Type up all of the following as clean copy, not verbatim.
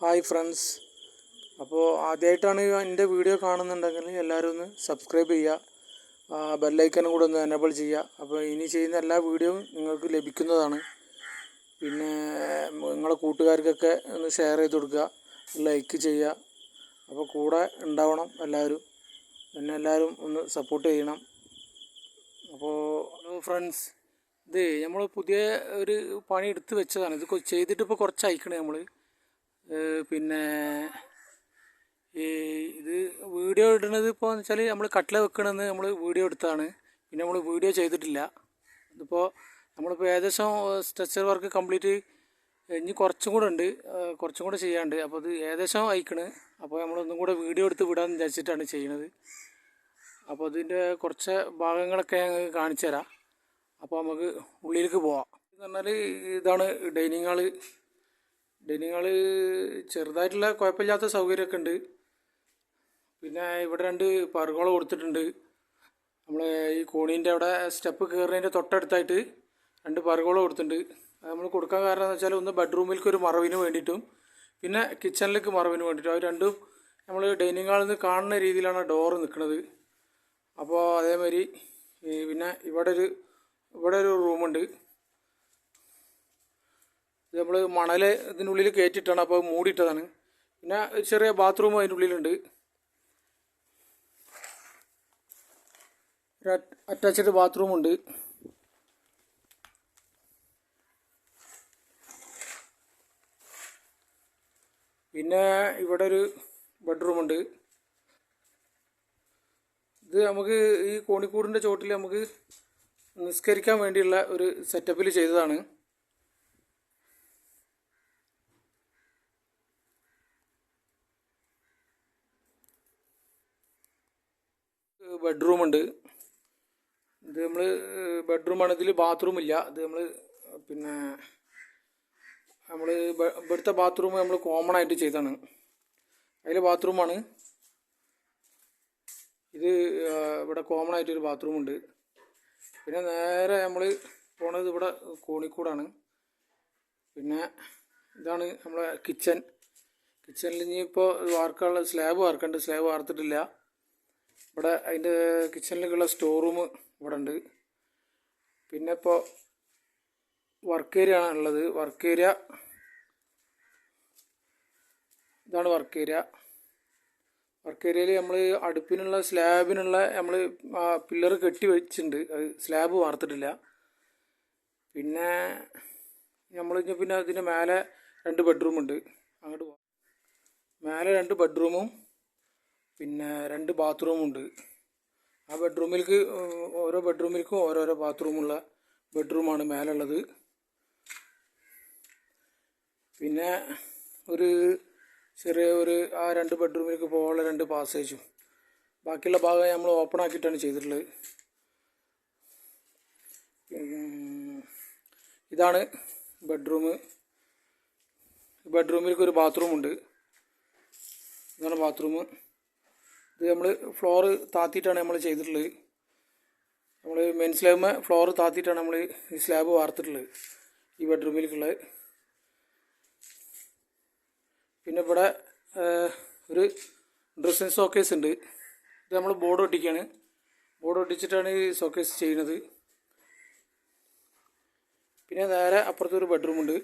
Hi friends. അപ്പോൾ ആദ്യമായിട്ടാണ് എൻ്റെ വീഡിയോ കാണുന്നുണ്ടെങ്കിൽ എല്ലാവരും ഒന്ന് സബ്സ്ക്രൈബ് ചെയ്യുക, ബെല്ലൈക്കനും കൂടെ ഒന്ന് എനേബിൾ ചെയ്യുക. അപ്പോൾ ഇനി ചെയ്യുന്ന എല്ലാ വീഡിയോയും നിങ്ങൾക്ക് ലഭിക്കുന്നതാണ്. പിന്നെ നിങ്ങളെ കൂട്ടുകാർക്കൊക്കെ ഒന്ന് ഷെയർ ചെയ്ത് കൊടുക്കുക, ലൈക്ക് ചെയ്യുക. അപ്പോൾ കൂടെ ഉണ്ടാവണം എല്ലാവരും, എന്നെ എല്ലാവരും ഒന്ന് സപ്പോർട്ട് ചെയ്യണം. അപ്പോൾ ഹലോ ഫ്രണ്ട്സ്, ഇത് നമ്മൾ പുതിയ ഒരു പണി എടുത്ത് വെച്ചതാണ്. ഇത് ചെയ്തിട്ട് ഇപ്പോൾ കുറച്ച് അയക്കണേ നമ്മൾ. പിന്നെ ഇത് വീഡിയോ ഇടുന്നത് ഇപ്പോൾ എന്ന് വെച്ചാൽ നമ്മൾ കട്ടില വെക്കണമെന്ന് നമ്മൾ വീഡിയോ എടുത്തതാണ്. പിന്നെ നമ്മൾ വീഡിയോ ചെയ്തിട്ടില്ല. ഇതിപ്പോൾ നമ്മളിപ്പോൾ ഏകദേശം സ്ട്രക്ചർ വർക്ക് കംപ്ലീറ്റ് ഇനി കുറച്ചും കൂടെ ഉണ്ട്, കുറച്ചും കൂടെ ചെയ്യാണ്ട്. അപ്പോൾ ഇത് ഏകദേശം അയക്കണ്. അപ്പോൾ നമ്മളൊന്നും കൂടെ വീഡിയോ എടുത്ത് വിടാമെന്ന് വിചാരിച്ചിട്ടാണ് ചെയ്യുന്നത്. അപ്പോൾ ഇതിൻ്റെ കുറച്ച് ഭാഗങ്ങളൊക്കെ ഞങ്ങൾ കാണിച്ചു തരാം. അപ്പോൾ നമുക്ക് ഉള്ളിലേക്ക് പോവാം. എന്ന് പറഞ്ഞാൽ ഇതാണ് ഡൈനിങ് ഹാള്. ഡൈനിങ് ഹാള് ചെറുതായിട്ടുള്ള കുഴപ്പമില്ലാത്ത സൗകര്യമൊക്കെ ഉണ്ട്. പിന്നെ ഇവിടെ 2 പറുകൾ കൊടുത്തിട്ടുണ്ട്. നമ്മൾ ഈ കോണീൻ്റെ അവിടെ സ്റ്റെപ്പ് കയറുന്നതിൻ്റെ തൊട്ടടുത്തായിട്ട് 2 പറുകൾ കൊടുത്തിട്ടുണ്ട്. അത് നമ്മൾ കൊടുക്കാൻ കാരണം എന്ന് വെച്ചാൽ ഒന്ന് ബെഡ്റൂമിലേക്ക് ഒരു മറവിന് വേണ്ടിയിട്ടും പിന്നെ കിച്ചണിലേക്ക് മറവിന് വേണ്ടിയിട്ടും. അത് രണ്ടും നമ്മൾ ഡൈനിങ് ഹാളിൽ നിന്ന് കാണുന്ന രീതിയിലാണ് ഡോറ് നിൽക്കുന്നത്. അപ്പോൾ അതേമാതിരി പിന്നെ ഇവിടെ ഒരു റൂമുണ്ട്. ഇത് നമ്മൾ മണൽ ഇതിനുള്ളിൽ കയറ്റിയിട്ടാണ്, അപ്പോൾ മൂടിയിട്ടതാണ്. പിന്നെ ഒരു ചെറിയ ബാത്റൂം അതിൻ്റെ ഉള്ളിലുണ്ട്. ഒരു അറ്റാച്ച്ഡ് ബാത്റൂമുണ്ട്. പിന്നെ ഇവിടെ ഒരു ബെഡ്റൂമുണ്ട്. ഇത് നമുക്ക് ഈ കോണിക്കൂടിൻ്റെ ചോട്ടിൽ നമുക്ക് നിസ്കരിക്കാൻ വേണ്ടിയുള്ള ഒരു സെറ്റപ്പിൽ ചെയ്തതാണ്. ബെഡ്റൂമുണ്ട്. ഇത് നമ്മൾ ബെഡ്റൂമാണ്. ഇതിൽ ബാത്റൂമില്ല. ഇത് പിന്നെ ഇവിടുത്തെ ബാത്റൂം നമ്മൾ കോമൺ ആയിട്ട് ചെയ്താണ്. അതിൽ ബാത്റൂമാണ് ഇത്. ഇവിടെ കോമൺ ആയിട്ടൊരു ബാത്റൂമുണ്ട്. പിന്നെ നേരെ നമ്മൾ പോണത് ഇവിടെ കോണിക്കൂടാണ്. പിന്നെ ഇതാണ് നമ്മളെ കിച്ചണിൽ ഇനിയിപ്പോൾ വാർക്കാനുള്ള സ്ലാബ് വാർക്കുന്നുണ്ട്. സ്ലാബ് വാർത്തിട്ടില്ല. ഇവിടെ അതിൻ്റെ കിച്ചണിലേക്കുള്ള സ്റ്റോർ റൂം ഇവിടെ ഉണ്ട്. പിന്നെ ഇപ്പോൾ വർക്ക് ഏരിയ ആണ് ഉള്ളത്. വർക്ക് ഏരിയ ഇതാണ് വർക്ക് ഏരിയ. വർക്ക് ഏരിയയിൽ നമ്മൾ അടുപ്പിനുള്ള സ്ലാബിനുള്ള നമ്മൾ പില്ലർ കെട്ടി വെച്ചിട്ടുണ്ട്. അത് സ്ലാബ് വാർത്തിട്ടില്ല. പിന്നെ പിന്നെ അതിൻ്റെ മേലെ 2 ബെഡ്റൂമുണ്ട്. അങ്ങോട്ട് പോകാം. മേലെ 2 ബെഡ്റൂമും പിന്നെ 2 ബാത്റൂമും ഉണ്ട്. ആ ഓരോ ബെഡ്റൂമിലേക്കും ഓരോരോ ബാത്റൂമുള്ള ബെഡ്റൂമാണ് മേലുള്ളത്. പിന്നെ ചെറിയ ആ 2 ബെഡ്റൂമിലേക്ക് പോകാനുള്ള 2 പാസേജും. ബാക്കിയുള്ള ഭാഗം നമ്മൾ ഓപ്പൺ ആക്കിയിട്ടാണ് ചെയ്തിട്ടുള്ളത്. ഇതാണ് ബെഡ്റൂം. ബെഡ്റൂമിലേക്ക് ഒരു ബാത്റൂമുണ്ട്. ഇതാണ് ബാത്റൂം. ഇത് നമ്മൾ ഫ്ലോറ് താത്തിയിട്ടാണ് നമ്മൾ ചെയ്തിട്ടുള്ളത്. നമ്മൾ മെയിൻ സ്ലാബ് ഫ്ലോറ് താത്തിയിട്ടാണ് നമ്മൾ ഈ സ്ലാബ് വാർത്തിട്ടുള്ളത് ഈ ബെഡ്റൂമിലേക്കുള്ളത്. പിന്നെ ഇവിടെ ഒരു ഡ്രസ്സിങ് ഷോക്കേസ് ഉണ്ട്. ഇത് നമ്മൾ ബോർഡ് ഒട്ടിക്കുകയാണ്. ബോർഡ് ഒട്ടിച്ചിട്ടാണ് ഈ ഷോക്കേസ് ചെയ്യുന്നത്. പിന്നെ നേരെ അപ്പുറത്തൊരു ബെഡ്റൂമുണ്ട്.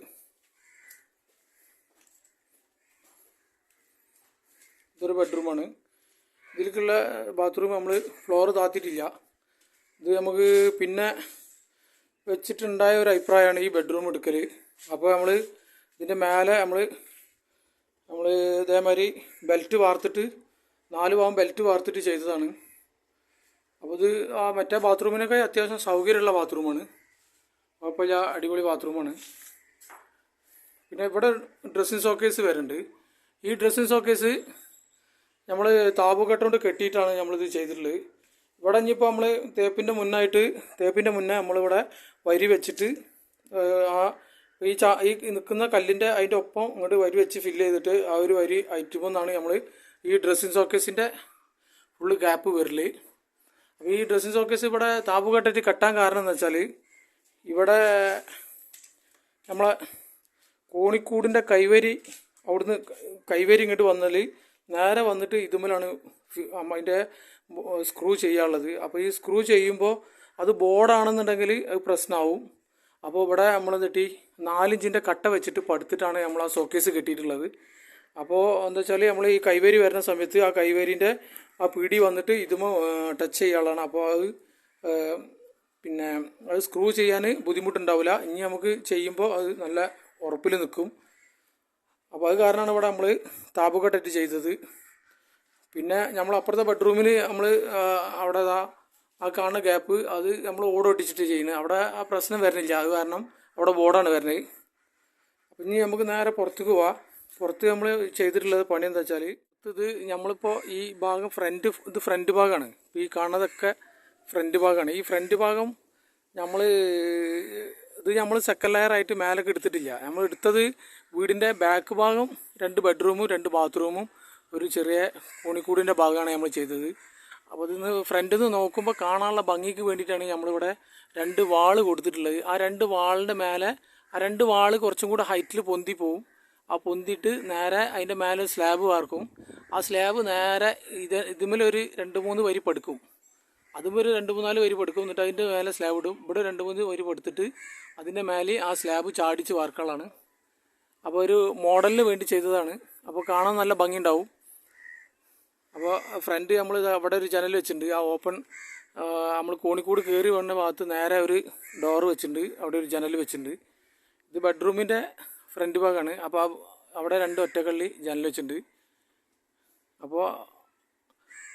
ഇതൊരു ബെഡ്റൂമാണ്. ഇതിലേക്കുള്ള ബാത്റൂം നമ്മൾ ഫ്ലോർ താത്തിയിട്ടില്ല. ഇത് നമുക്ക് പിന്നെ വെച്ചിട്ടുണ്ടായ ഒരു അഭിപ്രായമാണ് ഈ ബെഡ്റൂം എടുക്കൽ. അപ്പോൾ ഇതിൻ്റെ മേലെ നമ്മൾ ഇതേമാതിരി ബെൽറ്റ് വാർത്തിട്ട് 4 ഭാഗം ബെൽറ്റ് വാർത്തിട്ട് ചെയ്തതാണ്. അപ്പോൾ ഇത് മറ്റേ ബാത്റൂമിനൊക്കെ അത്യാവശ്യം സൗകര്യമുള്ള ബാത്റൂമാണ്. കുഴപ്പമില്ല, അടിപൊളി ബാത്റൂമാണ്. പിന്നെ ഇവിടെ ഡ്രസ്സിങ് ഷോക്കേസ് വരുന്നുണ്ട്. ഈ ഡ്രസ്സിങ് ഷോക്കേസ് നമ്മൾ താപുകെട്ട കൊണ്ട് കെട്ടിയിട്ടാണ് നമ്മളിത് ചെയ്തിട്ടുള്ളത്. ഇവിടെ ഇനിയിപ്പോൾ നമ്മൾ തേപ്പിൻ്റെ മുന്നേ നമ്മളിവിടെ വരി വെച്ചിട്ട് ഈ നിൽക്കുന്ന കല്ലിൻ്റെ അതിൻ്റെ ഒപ്പം ഇങ്ങോട്ട് വരി വെച്ച് ഫില്ല് ചെയ്തിട്ട് ആ ഒരു വരി ഐറ്റുമെന്നാണ് നമ്മൾ ഈ ഡ്രസ്സിങ് ഷോക്കേസിൻ്റെ ഫുള്ള് ഗ്യാപ്പ് വരൽ. അപ്പോൾ ഈ ഡ്രസ്സിങ് ഷോക്കേസ് ഇവിടെ താപുകെട്ടിട്ട് കെട്ടാൻ കാരണം എന്ന് വെച്ചാൽ ഇവിടെ നമ്മളെ കോണിക്കൂടിൻ്റെ കൈവരി അവിടുന്ന് കൈവരി ഇങ്ങോട്ട് വന്നാൽ നേരെ വന്നിട്ട് ഇതുമ്മലാണ് അതിൻ്റെ സ്ക്രൂ ചെയ്യാനുള്ളത്. അപ്പോൾ ഈ സ്ക്രൂ ചെയ്യുമ്പോൾ അത് ബോർഡാണെന്നുണ്ടെങ്കിൽ അത് പ്രശ്നമാവും. അപ്പോൾ ഇവിടെ നമ്മൾ എന്നിട്ട് 4 ഇഞ്ചിൻ്റെ കട്ട വെച്ചിട്ട് പടുത്തിട്ടാണ് നമ്മൾ ആ ഷോക്കേസ് കെട്ടിയിട്ടുള്ളത്. അപ്പോൾ എന്താ വെച്ചാൽ നമ്മൾ ഈ കൈവരി വരുന്ന സമയത്ത് ആ കൈവരിൻ്റെ ആ പിടി വന്നിട്ട് ഇതുമോ ടച്ച് ചെയ്യാനുള്ളതാണ്. അപ്പോൾ അത് പിന്നെ അത് സ്ക്രൂ ചെയ്യാൻ ബുദ്ധിമുട്ടുണ്ടാവില്ല. ഇനി നമുക്ക് ചെയ്യുമ്പോൾ അത് നല്ല ഉറപ്പിൽ നിൽക്കും. അപ്പോൾ അത് കാരണമാണ് ഇവിടെ നമ്മൾ താപ്പുകെട്ടിട്ട് ചെയ്തത്. പിന്നെ നമ്മൾ അപ്പുറത്തെ ബെഡ്റൂമിൽ നമ്മൾ അവിടെ ആ കാണുന്ന ഗ്യാപ്പ് അത് നമ്മൾ ഓടൊട്ടിച്ചിട്ട് ചെയ്യുന്നത്. അവിടെ ആ പ്രശ്നം വരുന്നില്ല. അത് കാരണം അവിടെ ബോർഡാണ് വരുന്നത്. അപ്പം ഇനി നമുക്ക് നേരെ പുറത്തേക്ക് പോവാം. പുറത്ത് നമ്മൾ ചെയ്തിട്ടുള്ളത് പണി എന്താ വെച്ചാൽ ഇത് നമ്മളിപ്പോൾ ഈ ഭാഗം ഇത് ഫ്രണ്ട് ഭാഗമാണ്. ഇപ്പോൾ ഈ കാണുന്നതൊക്കെ ഫ്രണ്ട് ഭാഗമാണ്. ഈ ഫ്രണ്ട് ഭാഗം നമ്മൾ സെക്കൻഡ് ലെയറായിട്ട് മേലൊക്കെ എടുത്തിട്ടില്ല. നമ്മൾ എടുത്തത് വീടിൻ്റെ ബാക്ക് ഭാഗം 2 ബെഡ്റൂമും 2 ബാത്റൂമും ഒരു ചെറിയ കോണിക്കൂടിൻ്റെ ഭാഗമാണ് നമ്മൾ ചെയ്തത്. അപ്പോൾ ഇതിന്ന് ഫ്രണ്ടിൽ നിന്ന് നോക്കുമ്പോൾ കാണാനുള്ള ഭംഗിക്ക് വേണ്ടിയിട്ടാണ് നമ്മളിവിടെ 2 വാള് കൊടുത്തിട്ടുള്ളത്. ആ 2 വാളിൻ്റെ മേലെ ആ 2 വാള് കുറച്ചും കൂടെ ഹൈറ്റിൽ പൊന്തി പോവും. ആ പൊന്തിയിട്ട് നേരെ അതിൻ്റെ മേലെ സ്ലാബ് വാർക്കും. ആ സ്ലാബ് നേരെ ഇതുമേലൊരു 2-3 വരി പടുക്കും. അതും ഒരു 2-3-4 വരി പടുക്കും. എന്നിട്ട് അതിൻ്റെ മേലെ സ്ലാബ് ഇടും. ഇവിടെ 2-3 വരി പടുത്തിട്ട് അതിൻ്റെ മേലെ ആ സ്ലാബ് ചാടിച്ച് വാർക്കളാണ്. അപ്പോൾ ഒരു മോഡലിന് വേണ്ടി ചെയ്തതാണ്. അപ്പോൾ കാണാൻ നല്ല ഭംഗിയുണ്ടാവും. അപ്പോൾ ഫ്രണ്ട് നമ്മൾ അവിടെ ഒരു ജനൽ വെച്ചിട്ടുണ്ട്. ആ ഓപ്പൺ നമ്മൾ കോണിക്കൂട് കയറി വന്ന ഭാഗത്ത് നേരെ ഒരു ഡോറ് വെച്ചിട്ടുണ്ട്. അവിടെ ഒരു ജനൽ വെച്ചിട്ടുണ്ട്. ഇത് ബെഡ്റൂമിൻ്റെ ഫ്രണ്ട് ഭാഗമാണ്. അപ്പോൾ അവിടെ 2 ഒറ്റക്കള്ളി ജനൽ വെച്ചിട്ടുണ്ട്. അപ്പോൾ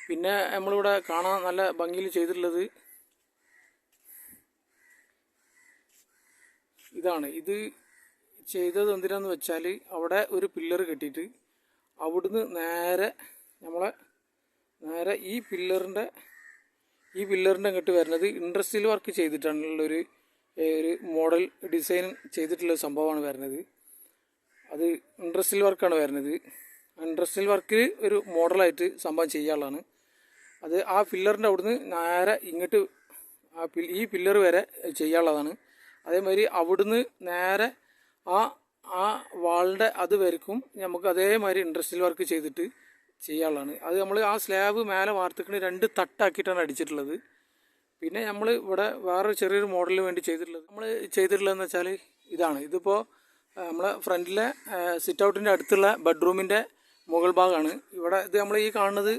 പിന്നെ നമ്മളിവിടെ കാണാൻ നല്ല ഭംഗിയിൽ ചെയ്തിട്ടുള്ളത് ഇതാണ്. ഇത് ചെയ്തത് എന്തിനാന്ന് വെച്ചാൽ അവിടെ ഒരു പില്ലർ കെട്ടിയിട്ട് അവിടുന്ന് നേരെ ഈ പില്ലറിൻ്റെ അങ്ങോട്ട് വരുന്നത് ഇൻഡസ്ട്രിയൽ വർക്ക് ചെയ്തിട്ടാണുള്ളൊരു മോഡൽ ഡിസൈൻ ചെയ്തിട്ടുള്ള സംഭവമാണ് വരുന്നത്. അത് ഇൻഡസ്ട്രിയൽ വർക്കാണ് വരുന്നത്. ഇൻഡസ്ട്രിയൽ വർക്കിൽ ഒരു മോഡലായിട്ട് സംഭവം ചെയ്യാനുള്ളതാണ്. അത് ആ പില്ലറിൻ്റെ അവിടുന്ന് നേരെ ഇങ്ങോട്ട് ഈ പില്ലർ വരെ ചെയ്യാനുള്ളതാണ്. അതേമാതിരി അവിടുന്ന് നേരെ ആ വാളിൻ്റെ അത് വരയ്ക്കും നമുക്ക് അതേമാതിരി ഇൻഡസ്ട്രിയൽ വർക്ക് ചെയ്തിട്ട് ചെയ്യാനുള്ളതാണ്. അത് നമ്മൾ ആ സ്ലാബ് മേലെ വാർത്തിക്കണ 2 തട്ടാക്കിയിട്ടാണ് അടിച്ചിട്ടുള്ളത്. പിന്നെ നമ്മൾ ഇവിടെ വേറെ ചെറിയൊരു മോഡലിന് വേണ്ടി ചെയ്തിട്ടുള്ളതെന്ന് വെച്ചാൽ ഇതാണ്. ഇതിപ്പോൾ നമ്മളെ ഫ്രണ്ടിലെ സിറ്റ് ഔട്ടിൻ്റെ അടുത്തുള്ള ബെഡ്റൂമിൻ്റെ മുകൾ ഭാഗമാണ്. ഇവിടെ ഇത് നമ്മൾ ഈ കാണുന്നത്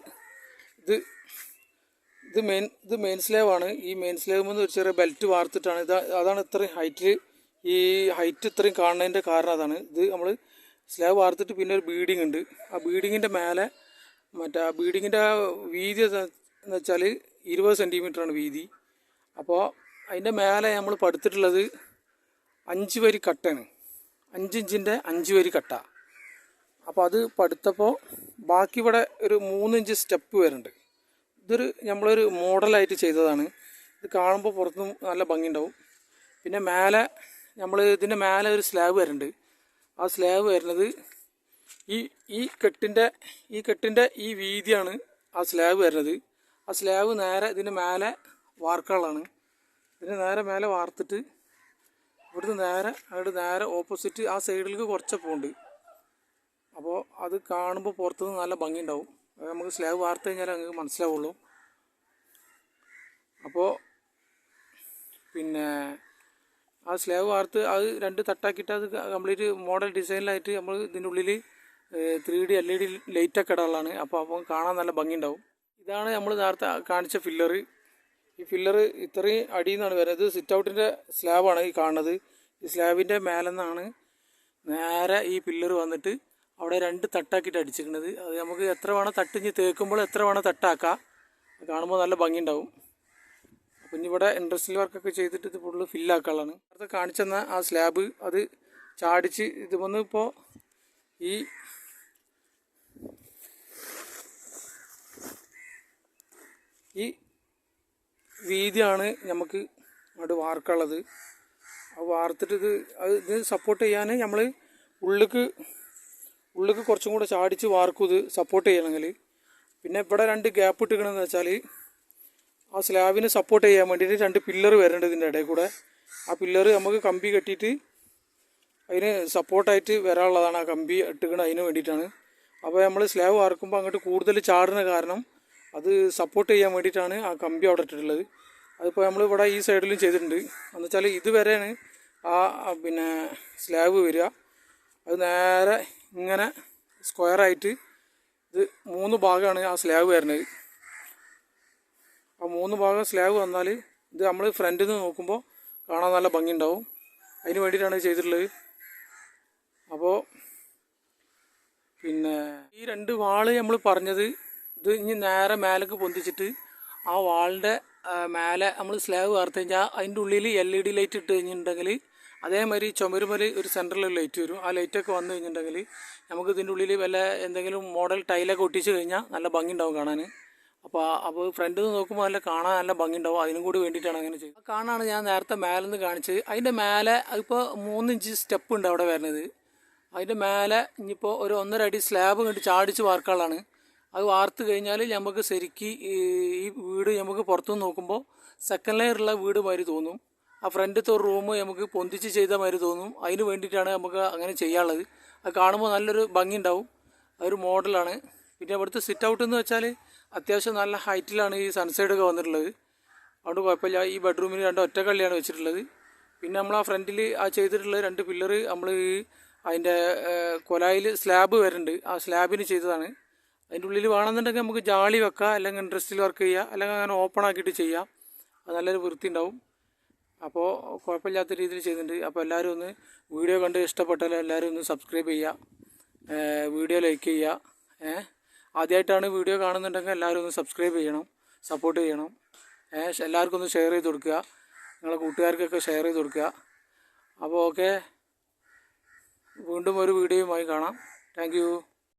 ഇത് മെയിൻ സ്ലാബാണ്. ഈ മെയിൻ സ്ലാബിൽ നിന്ന് ഒരു ചെറിയ ബെൽറ്റ് വാർത്തിട്ടാണ് അതാണ് ഇത്രയും ഹൈറ്റ് ഇത്രയും കാണുന്നതിൻ്റെ കാരണം അതാണ്. ഇത് നമ്മൾ സ്ലാബ് വാർത്തിട്ട് പിന്നെ ഒരു ബീഡിങ് ഉണ്ട്. ആ ബീഡിങ്ങിൻ്റെ മേലെ ആ ബീഡിങ്ങിൻ്റെ വീതി എന്ന് വെച്ചാൽ 20 സെൻറ്റിമീറ്ററാണ് വീതി. അപ്പോൾ അതിൻ്റെ മേലെ നമ്മൾ പടുത്തിട്ടുള്ളത് 5 വരി കട്ടയാണ്. 5 ഇഞ്ചിൻ്റെ 5 വരി കട്ട. അപ്പോൾ അത് പടുത്തപ്പോൾ ബാക്കി ഇവിടെ ഒരു 3 ഇഞ്ച് സ്റ്റെപ്പ് വരുന്നുണ്ട്. നമ്മളൊരു മോഡലായിട്ട് ചെയ്തതാണ്. ഇത് കാണുമ്പോൾ പുറത്തും നല്ല ഭംഗിയുണ്ടാവും. പിന്നെ മേലെ ഇതിൻ്റെ മേലെ ഒരു സ്ലാബ് വരുന്നുണ്ട്. ആ സ്ലാബ് വരുന്നത് ഈ കെട്ടിൻ്റെ ഈ വീതിയാണ് ആ സ്ലാബ് വരുന്നത്. ആ സ്ലാബ് നേരെ ഇതിൻ്റെ മേലെ വാർക്കളാണ്. ഇതിന് നേരെ മേലെ വാർത്തിട്ട് ഇവിടുന്ന് നേരെ ഓപ്പോസിറ്റ് ആ സൈഡിലേക്ക് കുറച്ചപ്പോൾ ഉണ്ട്. അപ്പോൾ അത് കാണുമ്പോൾ പുറത്തുനിന്ന് നല്ല ഭംഗിയുണ്ടാവും. അത് നമുക്ക് സ്ലാബ് വാർത്ത് കഴിഞ്ഞാൽ നമുക്ക് മനസ്സിലാവുള്ളൂ. അപ്പോൾ പിന്നെ ആ സ്ലാബ് വാർത്ത് അത് 2 തട്ടാക്കിയിട്ട് അത് കംപ്ലീറ്റ് മോഡൽ ഡിസൈനിലായിട്ട് നമ്മൾ ഇതിൻ്റെ ഉള്ളിൽ 3D LED ലൈറ്റൊക്കെ ഇടാനുള്ളതാണ്. അപ്പോൾ കാണാൻ നല്ല ഭംഗിയുണ്ടാവും. ഇതാണ് നമ്മൾ നേരത്തെ കാണിച്ച ഫില്ലർ. ഈ ഫില്ലർ ഇത്രയും അടിയിൽ നിന്നാണ് വരുന്നത്. സിറ്റ് ഔട്ടിൻ്റെ സ്ലാബാണ് ഈ കാണുന്നത്. ഈ സ്ലാബിൻ്റെ മേലെ നിന്നാണ് നേരെ ഈ പില്ലർ വന്നിട്ട് അവിടെ 2 തട്ടാക്കിയിട്ട് അടിച്ചിരിക്കുന്നത്. അത് നമുക്ക് എത്ര വേണം തട്ടിഞ്ഞ് തേക്കുമ്പോൾ എത്ര വേണം തട്ടാക്കാം. കാണുമ്പോൾ നല്ല ഭംഗിയുണ്ടാവും. അപ്പം ഇനി ഇവിടെ ഇൻഡസ്ട്രിയൽ വർക്കൊക്കെ ചെയ്തിട്ട് ഇത് ഫുള്ള് ഫില്ലാക്കാനുള്ളതാണ്. നേരത്തെ കാണിച്ചെന്ന ആ സ്ലാബ് അത് ചാടിച്ച് ഇത് വന്ന് ഇപ്പോൾ ഈ വീതിയാണ് നമുക്ക് അവിടെ വാർക്കുള്ളത്. അത് വാർത്തിട്ട് ഇത് സപ്പോർട്ട് ചെയ്യാൻ നമ്മൾ ഉള്ളിലേക്ക് കുറച്ചും കൂടെ ചാടിച്ച് വാർക്കും ഇത് സപ്പോർട്ട് ചെയ്യണമെങ്കിൽ. പിന്നെ ഇവിടെ 2 ഗ്യാപ്പ് ഇട്ടിക്കണമെന്ന് വെച്ചാൽ ആ സ്ലാബിന് സപ്പോർട്ട് ചെയ്യാൻ വേണ്ടിയിട്ട് 2 പില്ലർ വരുന്നുണ്ട് ഇതിൻ്റെ ഇടയിൽ കൂടെ. ആ പില്ലർ നമുക്ക് കമ്പി കെട്ടിയിട്ട് അതിന് സപ്പോർട്ടായിട്ട് വരാനുള്ളതാണ് ആ കമ്പി ഇട്ടുകണത്, അതിന് വേണ്ടിയിട്ടാണ്. അപ്പോൾ നമ്മൾ സ്ലാബ് വാർക്കുമ്പോൾ അങ്ങോട്ട് കൂടുതൽ ചാടുന്ന കാരണം അത് സപ്പോർട്ട് ചെയ്യാൻ വേണ്ടിയിട്ടാണ് ആ കമ്പി അവിടെ ഇട്ടിട്ടുള്ളത്. അതിപ്പോൾ നമ്മൾ ഇവിടെ ഈ സൈഡിലും ചെയ്തിട്ടുണ്ട്. എന്ന് വെച്ചാൽ ഇതുവരെയാണ് പിന്നെ സ്ലാബ് വരിക. അത് നേരെ ഇങ്ങനെ സ്ക്വയറായിട്ട് ഇത് 3 ഭാഗമാണ് ആ സ്ലാബ് വരുന്നത്. ആ 3 ഭാഗം സ്ലാബ് വന്നാൽ ഇത് നമ്മൾ ഫ്രണ്ടിൽ നിന്ന് നോക്കുമ്പോൾ കാണാൻ നല്ല ഭംഗി ഉണ്ടാവും. അതിന് വേണ്ടിയിട്ടാണ് ചെയ്തിട്ടുള്ളത്. അപ്പോൾ പിന്നെ ഈ 2 വാള് നമ്മൾ പറഞ്ഞത് ഇത് ഇനി നേരെ മേലേക്ക് പൊന്തിച്ചിട്ട് ആ വാളിൻ്റെ മേലെ നമ്മൾ സ്ലാബ് വാർത്ത് കഴിഞ്ഞാൽ അതിൻ്റെ ഉള്ളിൽ LED ലൈറ്റ് ഇട്ട് കഴിഞ്ഞിട്ടുണ്ടെങ്കിൽ അതേമാതിരി ചുമരുമൽ ഒരു സെൻറ്ററിൽ ലൈറ്റ് വരും. ആ ലൈറ്റൊക്കെ വന്നു കഴിഞ്ഞിട്ടുണ്ടെങ്കിൽ നമുക്ക് ഇതിൻ്റെ ഉള്ളിൽ വല്ല എന്തെങ്കിലും മോഡൽ ടൈലൊക്കെ ഒട്ടിച്ച് കഴിഞ്ഞാൽ നല്ല ഭംഗി ഉണ്ടാവും കാണാൻ. അപ്പോൾ ഫ്രണ്ടിൽ നിന്ന് നോക്കുമ്പോൾ കാണാൻ നല്ല ഭംഗി ഉണ്ടാവും. അതിനും കൂടി വേണ്ടിയിട്ടാണ് അങ്ങനെ ചെയ്യുന്നത്. കാണാനാണ് ഞാൻ നേരത്തെ മേലെ നിന്ന് കാണിച്ചത്. അതിൻ്റെ മേലെ ഇപ്പോൾ 3 ഇഞ്ച് സ്റ്റെപ്പ് ഉണ്ട് അവിടെ വരുന്നത്. അതിൻ്റെ മേലെ ഇനിയിപ്പോൾ ഒരു 1.5 അടി സ്ലാബ് കണ്ട് ചാടിച്ച് വാർക്കാളാണ്. അത് വാർത്ത് കഴിഞ്ഞാൽ നമുക്ക് ശരിക്ക് ഈ വീട് നമുക്ക് പുറത്തുനിന്ന് നോക്കുമ്പോൾ സെക്കൻഡ് ലെയറുള്ള വീട് മാതിരി തോന്നും. ആ ഫ്രണ്ടിലത്തെ ഒരു റൂം നമുക്ക് പൊന്തിച്ച് ചെയ്ത മാതിരി തോന്നും. അതിന് വേണ്ടിയിട്ടാണ് നമുക്ക് അങ്ങനെ ചെയ്യാനുള്ളത്. അത് കാണുമ്പോൾ നല്ലൊരു ഭംഗി ഉണ്ടാവും. അതൊരു മോഡലാണ്. പിന്നെ ഇവിടുത്തെ സിറ്റ് ഔട്ട് എന്ന് വെച്ചാൽ അത്യാവശ്യം നല്ല ഹൈറ്റിലാണ് ഈ സൺസൈഡൊക്കെ വന്നിട്ടുള്ളത്. അതുകൊണ്ട് കുഴപ്പമില്ല. ഈ ബെഡ്റൂമിന് 2 ഒറ്റക്കള്ളിയാണ് വെച്ചിട്ടുള്ളത്. പിന്നെ നമ്മൾ ആ ഫ്രണ്ടിൽ ആ ചെയ്തിട്ടുള്ള 2 പില്ലർ നമ്മൾ അതിൻ്റെ കൊലായിൽ സ്ലാബ് വരുന്നുണ്ട്. ആ സ്ലാബിന് ചെയ്തതാണ്. അതിൻ്റെ ഉള്ളിൽ വേണമെന്നുണ്ടെങ്കിൽ നമുക്ക് ജാളി വെക്കാം, അല്ലെങ്കിൽ ഇൻട്രസ്റ്റിൽ വർക്ക് ചെയ്യുക, അല്ലെങ്കിൽ അങ്ങനെ ഓപ്പൺ ആക്കിയിട്ട് ചെയ്യാം. അത് നല്ലൊരു വൃത്തി ഉണ്ടാവും. അപ്പോൾ കുഴപ്പമില്ലാത്ത രീതിയിൽ ചെയ്തിട്ടുണ്ട്. അപ്പോൾ എല്ലാവരും ഒന്ന് വീഡിയോ കണ്ട് ഇഷ്ടപ്പെട്ടാൽ എല്ലാവരും ഒന്ന് സബ്സ്ക്രൈബ് ചെയ്യുക, വീഡിയോ ലൈക്ക് ചെയ്യുക. ആദ്യമായിട്ടാണ് വീഡിയോ കാണുന്നുണ്ടെങ്കിൽ എല്ലാവരും ഒന്ന് സബ്സ്ക്രൈബ് ചെയ്യണം, സപ്പോർട്ട് ചെയ്യണം. എല്ലാവർക്കും ഒന്ന് ഷെയർ ചെയ്ത് കൊടുക്കുക, നിങ്ങളെ കൂട്ടുകാർക്കൊക്കെ ഷെയർ ചെയ്ത് കൊടുക്കുക. അപ്പോൾ ഓക്കെ, വീണ്ടും ഒരു വീഡിയോയുമായി കാണാം. Thank you.